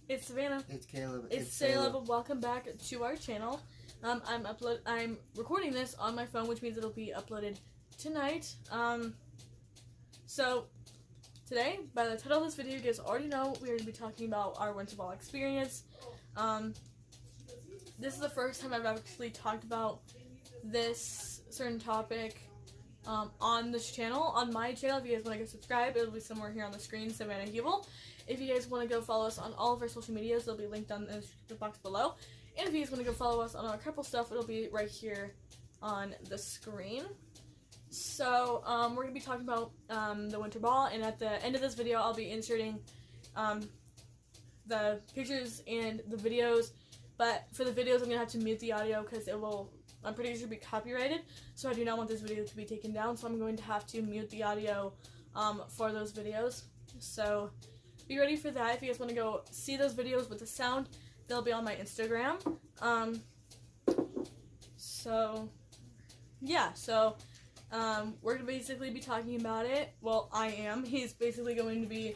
It's Savannah. It's Caleb. It's Caleb. Welcome back to our channel. I'm recording this on my phone, which means it'll be uploaded tonight. So today, by the title of this video, you guys already know we're going to be talking about our Winterball Experience. This is the first time I've actually talked about this certain topic on this channel. On my channel, if you guys want to go subscribe, it'll be somewhere here on the screen, Savannah Hubel. If you guys want to go follow us on all of our social medias, they'll be linked on the description box below. And if you guys want to go follow us on our couple stuff, it'll be right here on the screen. So, we're going to be talking about the Winter Ball, and at the end of this video, I'll be inserting the pictures and the videos, but for the videos, I'm going to have to mute the audio because it will, I'm pretty sure, be copyrighted, so I do not want this video to be taken down, so I'm going to have to mute the audio for those videos. So, be ready for that. If you guys want to go see those videos with the sound, they'll be on my Instagram. We're going to basically be talking about it. Well, I am. He's basically going to be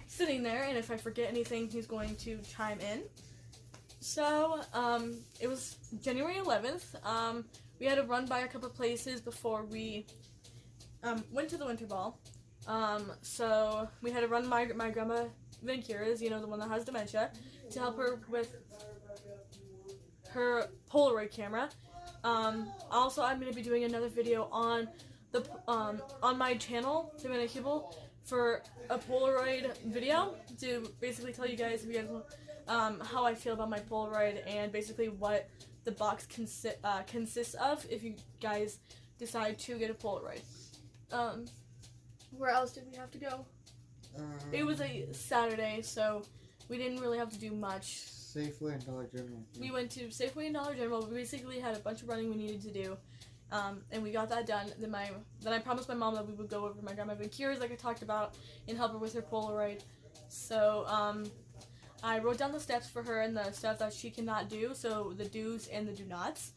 sitting there, and if I forget anything, he's going to chime in. So, it was January 11th. We had to run by a couple places before we went to the Winter Ball. So we had to run my grandma Vancura's, you know, the one that has dementia, to help her with her Polaroid camera. Also, I'm going to be doing another video on the on my channel, Savannah Hubel, for a Polaroid video to basically tell you guys, if you guys how I feel about my Polaroid and basically what the box consists of if you guys decide to get a Polaroid. Where else did we have to go? It was a Saturday, so we didn't really have to do much. Safeway and Dollar General. We went to Safeway and Dollar General. We basically had a bunch of running we needed to do, and we got that done. Then I promised my mom that we would go over to my grandma Vancura's, like I talked about, and help her with her Polaroid. So I wrote down the steps for her and the stuff that she cannot do, so the do's and the do nots,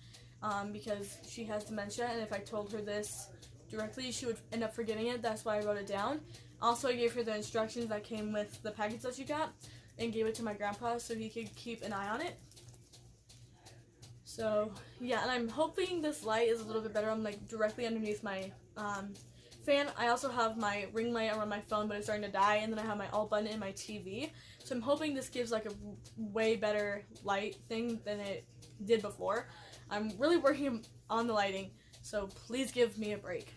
because she has dementia, and if I told her this directly, she would end up forgetting it. That's why I wrote it down. Also, I gave her the instructions that came with the package that she got and gave it to my grandpa so he could keep an eye on it. So, yeah, and I'm hoping this light is a little bit better. I'm like directly underneath my fan. I also have my ring light on my phone, but it's starting to die, and then I have my alt button in my TV. So I'm hoping this gives like a way better light thing than it did before. I'm really working on the lighting, so please give me a break.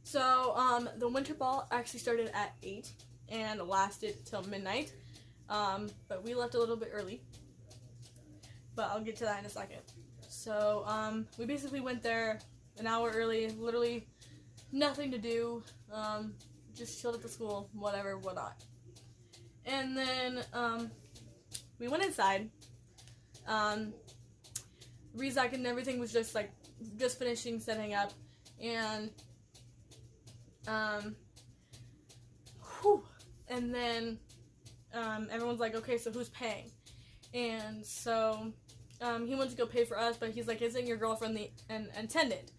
So, the Winter Ball actually started at 8 and lasted till midnight, but we left a little bit early, but I'll get to that in a second. So, we basically went there an hour early, literally nothing to do, just chilled at the school, whatever, whatnot. And then, we went inside. Rezak and everything was just finishing setting up, and and then everyone's like, okay, so who's paying? And so he went to go pay for us, but he's like, isn't your girlfriend an attendant?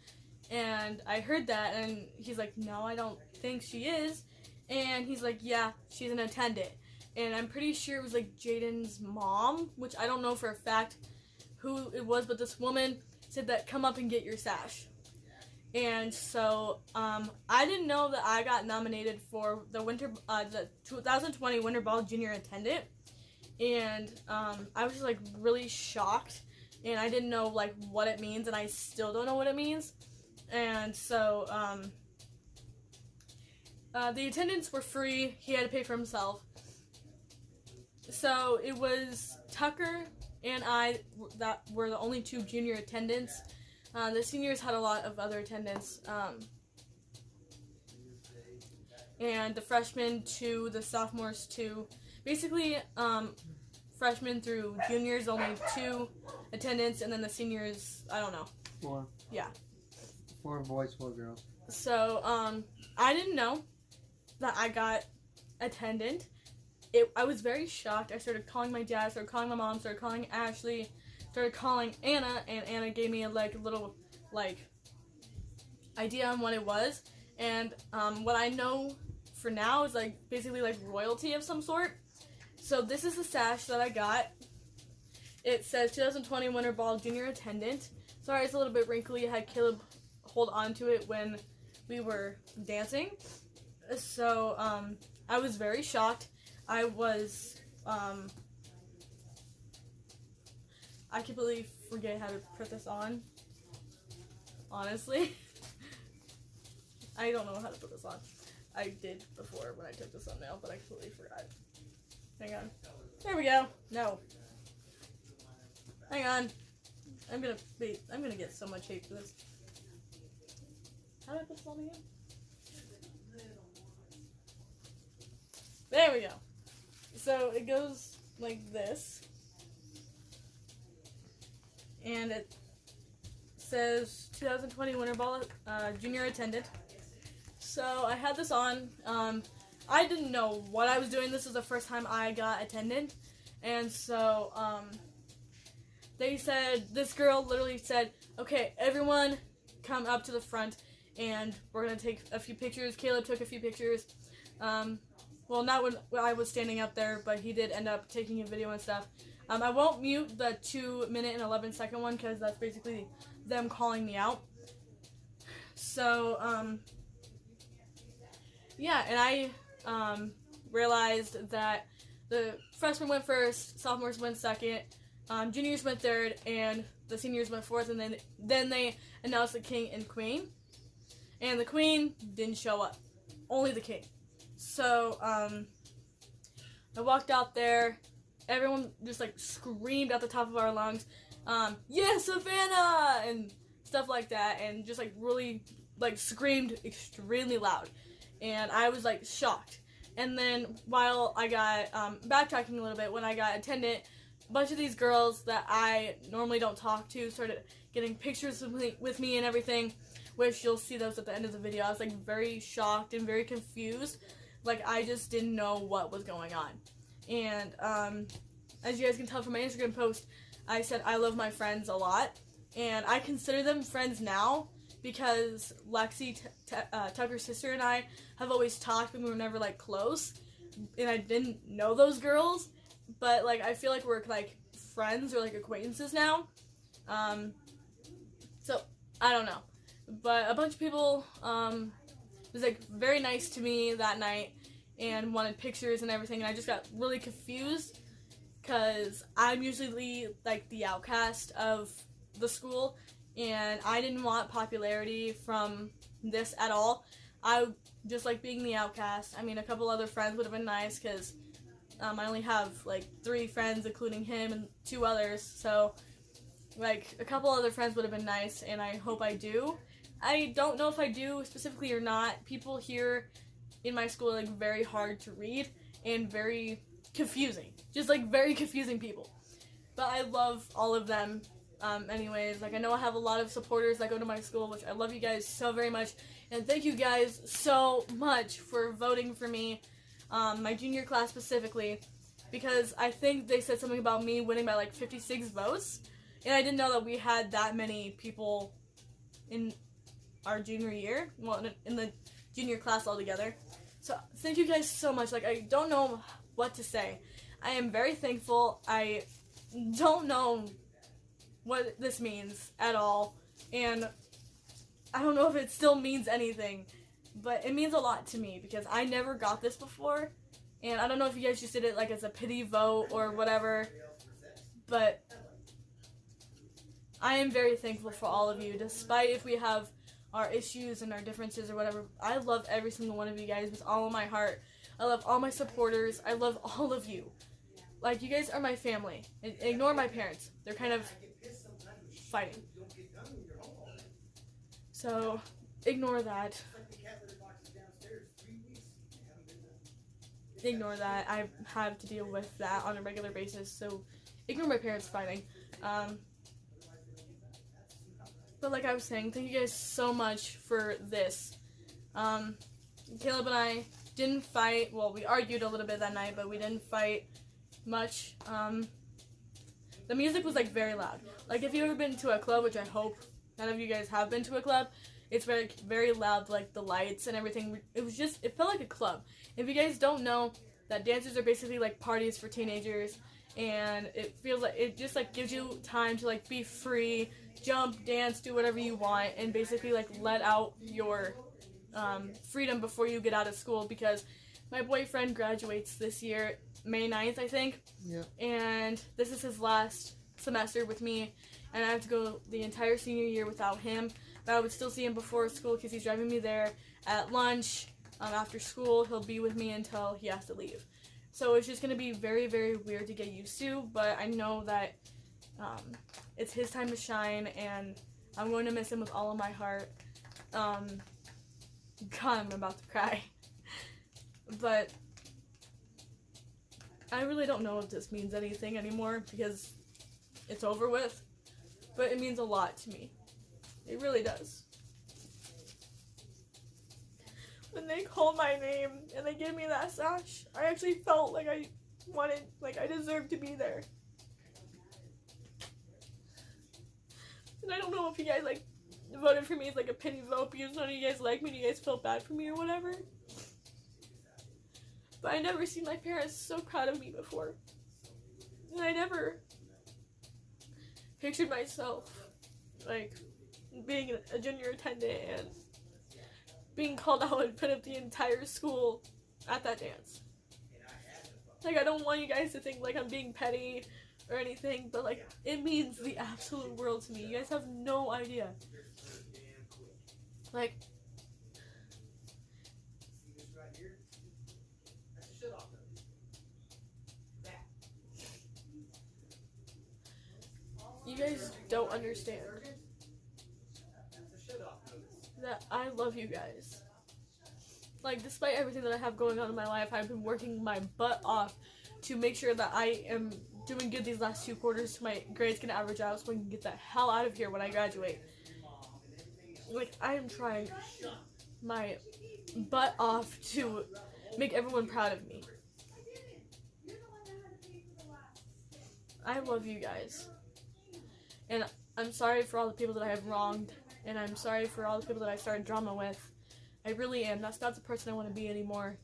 And I heard that, and he's like, no, I don't think she is. And he's like, yeah, she's an attendant. And I'm pretty sure it was like Jaden's mom, which I don't know for a fact who it was, but this woman said that, come up and get your sash. And so, I didn't know that I got nominated for the 2020 Winter Ball Junior Attendant, and, I was just, like, really shocked, and I didn't know, like, what it means, and I still don't know what it means, and so, the attendants were free. He had to pay for himself. So, it was Tucker and I that were the only two junior attendants. The seniors had a lot of other attendants, and the freshmen too, the sophomores too. Basically, freshmen through juniors, only 2 attendants, and then the seniors, I don't know. 4. Yeah. 4 boys, 4 girls. So, I didn't know that I got attendant. I was very shocked. I started calling my dad, started calling my mom, started calling Ashley, started calling Anna, and Anna gave me a little idea on what it was. And what I know for now is basically royalty of some sort. So this is the sash that I got. It says 2020 Winterball Junior Attendant. Sorry, it's a little bit wrinkly. I had Caleb hold on to it when we were dancing. So, I was very shocked. I completely forget how to put this on. Honestly. I don't know how to put this on. I did before when I took the thumbnail, but I completely forgot. Hang on. There we go. No. Hang on. I'm gonna get so much hate for this. How do I put this on again? There we go. So it goes like this. And it says 2020 Winterball Junior Attendant. So I had this on. I didn't know what I was doing. This is the first time I got attendant. And so they said, this girl literally said, okay, everyone come up to the front and we're going to take a few pictures. Caleb took a few pictures. Well, not when I was standing up there, but he did end up taking a video and stuff. I won't mute the 2-minute and 11-second one because that's basically them calling me out. So, yeah, and I realized that the freshmen went first, sophomores went second, juniors went third, and the seniors went fourth, and then they announced the king and queen. And the queen didn't show up. Only the king. So, I walked out there. Everyone just, like, screamed at the top of our lungs, yes, Savannah! And stuff like that. And just, like, really, like, screamed extremely loud. And I was, like, shocked. And then, while I got, backtracking a little bit, when I got attendant, a bunch of these girls that I normally don't talk to started getting pictures with me and everything, which you'll see those at the end of the video. I was, like, very shocked and very confused. Like, I just didn't know what was going on. And, as you guys can tell from my Instagram post, I said I love my friends a lot. And I consider them friends now because Lexi, Tucker's sister, and I have always talked, but we were never, like, close. And I didn't know those girls. But, like, I feel like we're, like, friends or, like, acquaintances now. So, I don't know. But a bunch of people, was, like, very nice to me that night and wanted pictures and everything, and I just got really confused because I'm usually, like, the outcast of the school, and I didn't want popularity from this at all. I just like being the outcast. I mean, a couple other friends would have been nice because I only have, like, 3 friends, including him, and 2 others, so, like, a couple other friends would have been nice, and I hope I do. I don't know if I do specifically or not. People here in my school are, like, very hard to read and very confusing. Just, like, very confusing people. But I love all of them anyways. Like, I know I have a lot of supporters that go to my school, which I love you guys so very much. And thank you guys so much for voting for me, my junior class specifically, because I think they said something about me winning by, like, 56 votes. And I didn't know that we had that many people in our junior year, well, in the junior class altogether. So thank you guys so much. Like, I don't know what to say. I am very thankful. I don't know what this means at all, and I don't know if it still means anything, but it means a lot to me because I never got this before, and I don't know if you guys just did it, like, as a pity vote or whatever, but I am very thankful for all of you, despite if we have our issues and our differences or whatever. I love every single one of you guys with all of my heart. I love all my supporters. I love all of you. Like, you guys are my family. Ignore my parents. They're kind of fighting. So, ignore that. Ignore that. I have to deal with that on a regular basis, so ignore my parents fighting. But like I was saying, thank you guys so much for this. Caleb and I didn't fight. Well, we argued a little bit that night, but we didn't fight much. The music was, like, very loud. Like, if you've ever been to a club, which I hope none of you guys have been to a club, it's very, very loud, like, the lights and everything. It felt like a club. If you guys don't know, that dances are basically like parties for teenagers, and it feels like it just like gives you time to like be free, jump, dance, do whatever you want, and basically like let out your freedom before you get out of school, because my boyfriend graduates this year, May 9th, I think. Yeah. And this is his last semester with me, and I have to go the entire senior year without him. But I would still see him before school because he's driving me there. At lunch, after school, he'll be with me until he has to leave. So it's just going to be very, very weird to get used to, but I know that it's his time to shine, and I'm going to miss him with all of my heart. God, I'm about to cry. But I really don't know if this means anything anymore because it's over with, but it means a lot to me. It really does. When they called my name and they gave me that sash, I actually felt like I deserved to be there. And I don't know if you guys like voted for me as like a pity vote because none of you guys like me and you guys felt bad for me or whatever. But I never seen my parents so proud of me before. And I never pictured myself like being a junior attendant and being called out in front of the entire school at that dance. Like, I don't want you guys to think like I'm being petty or anything, but like it means the absolute world to me. You guys have no idea. Like, you guys don't understand that I love you guys. Like, despite everything that I have going on in my life, I've been working my butt off to make sure that I am doing good these last 2 quarters so my grades can average out so I can get the hell out of here when I graduate. Like, I am trying my butt off to make everyone proud of me. I love you guys. And I'm sorry for all the people that I have wronged, and I'm sorry for all the people that I started drama with. I really am. That's not the person I want to be anymore.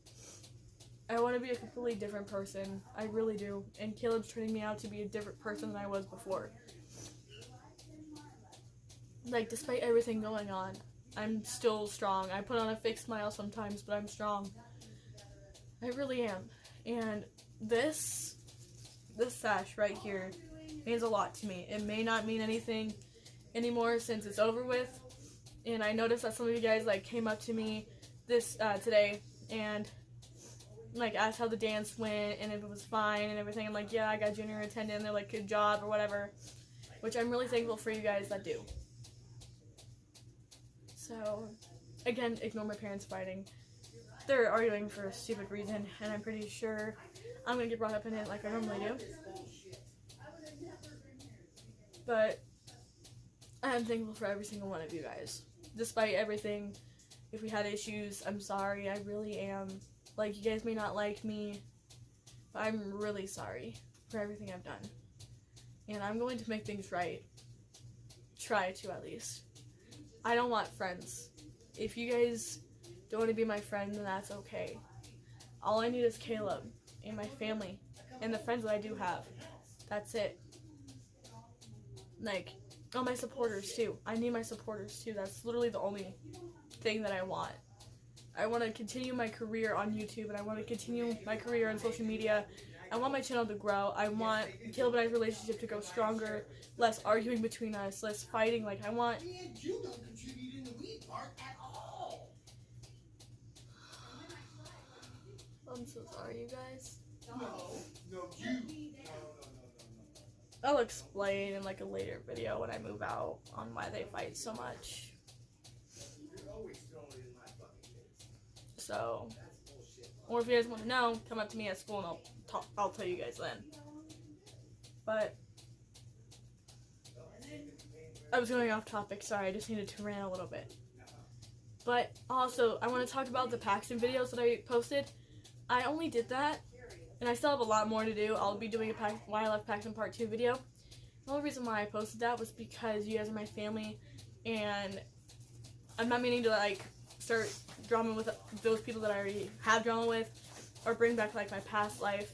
I want to be a completely different person. I really do. And Caleb's turning me out to be a different person than I was before. Like, despite everything going on, I'm still strong. I put on a fake smile sometimes, but I'm strong. I really am. And this sash right here means a lot to me. It may not mean anything anymore since it's over with. And I noticed that some of you guys like came up to me this today and like asked how the dance went and if it was fine and everything. I'm like, yeah, I got junior attendant. And they're like, good job or whatever, which I'm really thankful for you guys that do. So, again, ignore my parents fighting. They're arguing for a stupid reason, and I'm pretty sure I'm gonna get brought up in it like I normally do. But I'm thankful for every single one of you guys. Despite everything, if we had issues, I'm sorry. I really am. Like, you guys may not like me, but I'm really sorry for everything I've done. And I'm going to make things right. Try to, at least. I don't want friends. If you guys don't want to be my friend, then that's okay. All I need is Caleb and my family and the friends that I do have. That's it. Like, all my supporters too. I need my supporters too. That's literally the only thing that I want. I want to continue my career on YouTube, and I want to continue my career on social media. I want my channel to grow. I want Caleb and I's relationship to go stronger, less arguing between us, less fighting. Like, I want... You don't contribute in the weed part at all. I'm so sorry, you guys. No, you. I'll explain in like a later video when I move out on why they fight so much. You're always throwing it in my fucking face. So, That's bullshit. or if you guys want to know, come up to me at school and I'll tell you guys then. But I was going off topic, sorry, I just needed to rant a little bit. But also, I want to talk about the Paxton videos that I posted. I only did that, and I still have a lot more to do. I'll be doing a Why I Left Paxton Part 2 video. The only reason why I posted that was because you guys are my family, and I'm not meaning to, like, start drama with those people that I already have drama with. or bring back like my past life.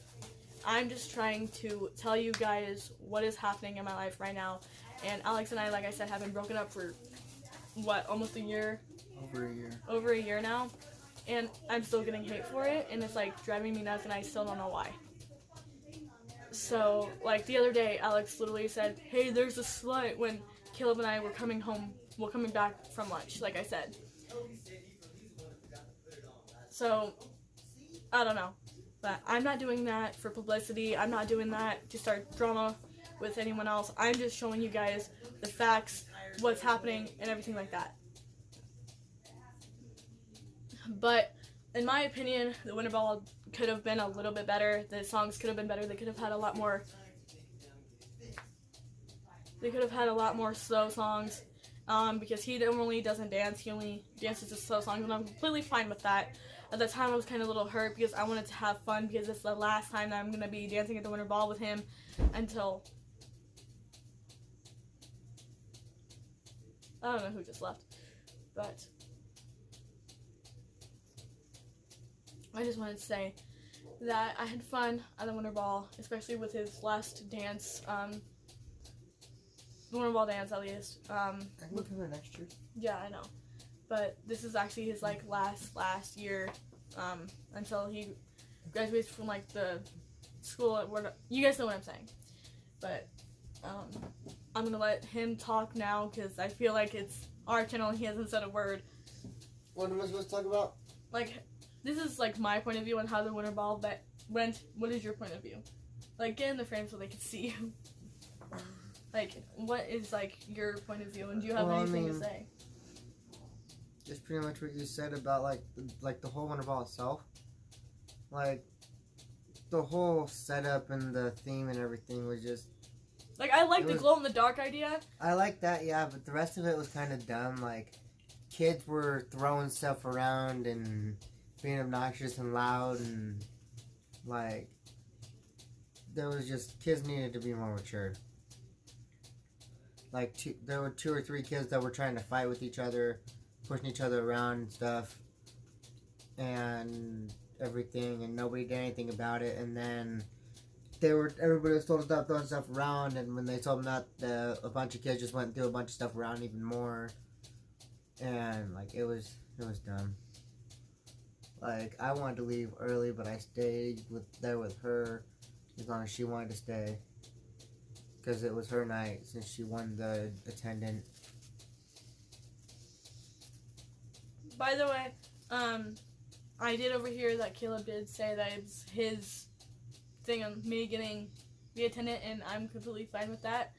I'm just trying to tell you guys what is happening in my life right now. And Alex and I, like I said, have been broken up for what, almost a year? Over a year. Over a year now. And I'm still getting hate for it, and it's like driving me nuts, and I still don't know why. So, like the other day, Alex literally said, "Hey, there's a slut," when Caleb and I were coming back from lunch, like I said. So, I don't know. But I'm not doing that for publicity. I'm not doing that to start drama with anyone else. I'm just showing you guys the facts, what's happening, and everything like that. But, in my opinion, the Winterball could have been a little bit better. The songs could have been better. They could have had a lot more slow songs. Because he normally doesn't dance. He only dances to slow songs, and I'm completely fine with that. At the time, I was kind of a little hurt because I wanted to have fun, because it's the last time that I'm going to be dancing at the Winterball with him until... I don't know who just left, but I just wanted to say that I had fun at the Winterball, especially with his last dance, the Winterball dance at least. I can come here next year. Yeah, I know. But this is actually his like last year, until he graduates from like the school at where you guys know what I'm saying. But I'm gonna let him talk now because I feel like it's our channel and he hasn't said a word. What am I supposed to talk about? Like, this is like my point of view on how the Winterball went. What is your point of view? Like, get in the frame so they can see you. Like, what is like your point of view, and do you have anything to say? Just pretty much what you said about like the whole Winterball itself. Like, the whole setup and the theme and everything was just... Like, I like the glow-in-the-dark idea. I like that, yeah, but the rest of it was kind of dumb. Like, kids were throwing stuff around and being obnoxious and loud, and, like, there was just... Kids needed to be more mature. Like, there were 2 or 3 kids that were trying to fight with each other, pushing each other around and stuff, and everything, and nobody did anything about it. And then everybody was told to stop throwing stuff around, and when they told them that, a bunch of kids just went and threw a bunch of stuff around even more, and like it was dumb. Like, I wanted to leave early, but I stayed there with her as long as she wanted to stay, because it was her night since she won the attendant. By the way, I did overhear that Caleb did say that it's his thing on me getting the attendant, and I'm completely fine with that.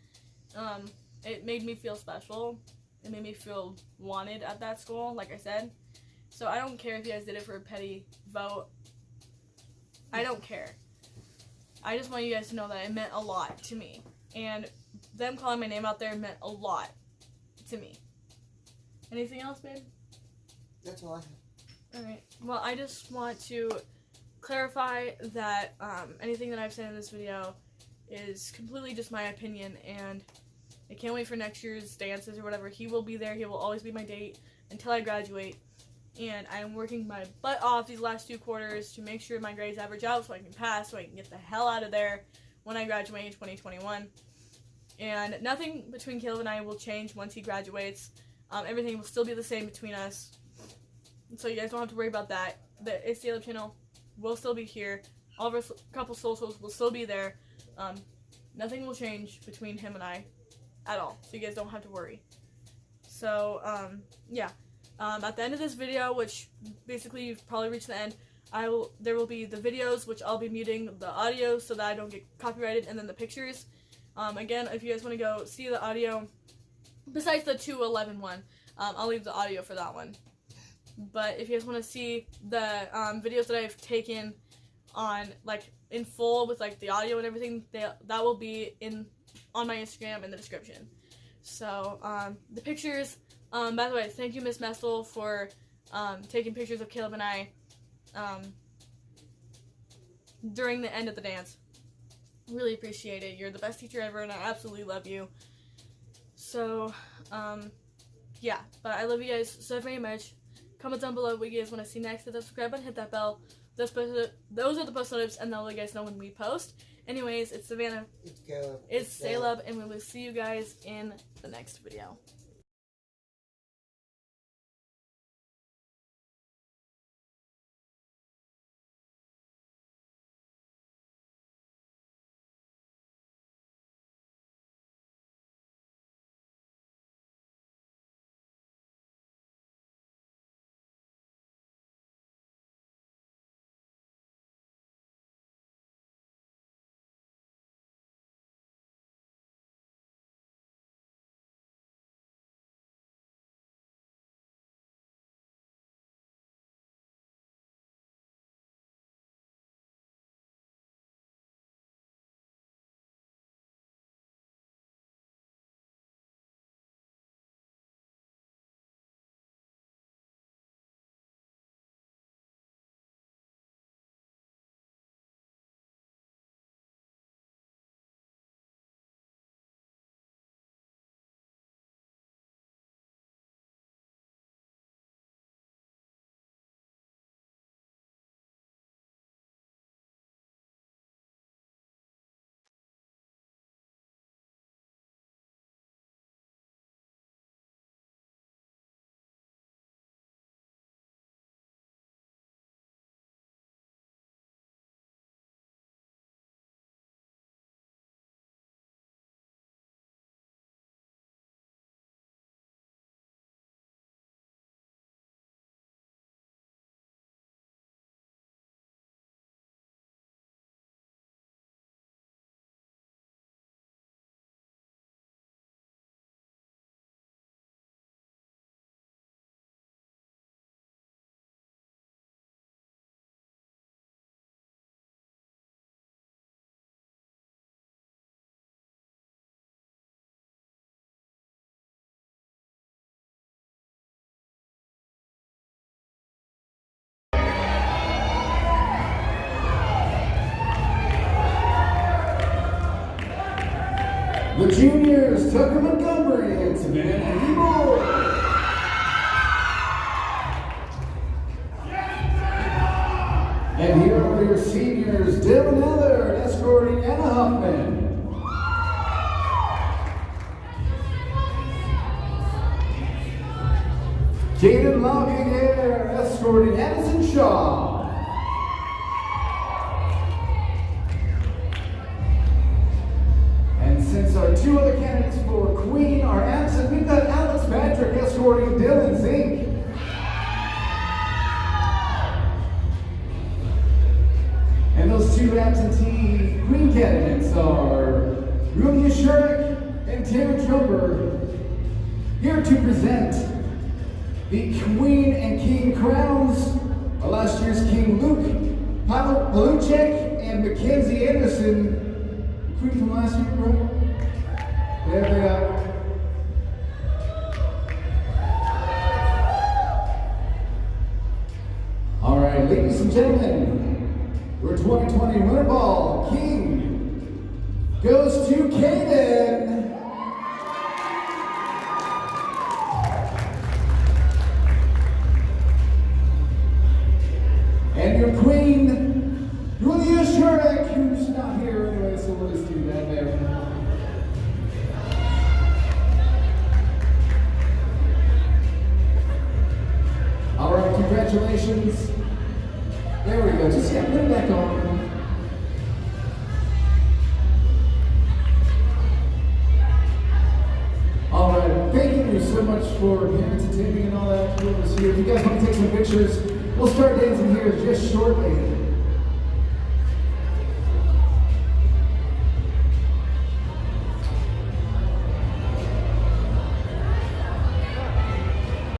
It made me feel special. It made me feel wanted at that school, like I said. So I don't care if you guys did it for a petty vote. I don't care. I just want you guys to know that it meant a lot to me. And them calling my name out there meant a lot to me. Anything else, babe? That's all I have. Alright. Well, I just want to clarify that anything that I've said in this video is completely just my opinion, and I can't wait for next year's dances or whatever. He will be there. He will always be my date until I graduate. And I am working my butt off these last 2 quarters to make sure my grades average out so I can pass, so I can get the hell out of there when I graduate in 2021. And nothing between Caleb and I will change once he graduates. Everything will still be the same between us. So you guys don't have to worry about that. The It's Caleb channel will still be here. All of our couple socials will still be there. Nothing will change between him and I at all. So you guys don't have to worry. So, yeah. At the end of this video, which basically you've probably reached the end, there will be the videos, which I'll be muting the audio so that I don't get copyrighted, and then the pictures. Again, if you guys want to go see the audio, besides the 2:11 one, I'll leave the audio for that one. But if you guys want to see the videos that I've taken on, like, in full with, like, the audio and everything, that will be on my Instagram in the description. So, the pictures, by the way, thank you, Miss Messel, for taking pictures of Caleb and I during the end of the dance. Really appreciate it. You're the best teacher ever, and I absolutely love you. So, yeah, but I love you guys so very much. Comment down below what you guys want to see next. Hit that subscribe button, hit that bell those are the post notifications, and they'll let you guys know when we post. Anyways, it's Savannah. It's Caleb, and we will see you guys in the next video. The juniors, Tucker Montgomery and Savannah Evil. And here are your seniors, Dylan Eller escorting Anna Huffman. Jaden Longhair escorting Addison Shaw. Since our two other candidates for Queen are absent, we've got Alex Patrick escorting Dylan Zink. And those two absentee Queen candidates are Rulia Sherrick and Tara Trumper, here to present the Queen and King crowns. Last year's King Luke Paluchek and Mackenzie Anderson, the Queen from last year, right? There they are. All right, ladies and gentlemen, your 2020 Winterball King goes to Kaden. And your Queen, Julia Sherrick, who's not here anyway, so we'll just do that there. Congratulations. There we go. Just put it back on. All right. Thank you so much for parents attending and all that. Here. If you guys want to take some pictures, we'll start dancing here just shortly.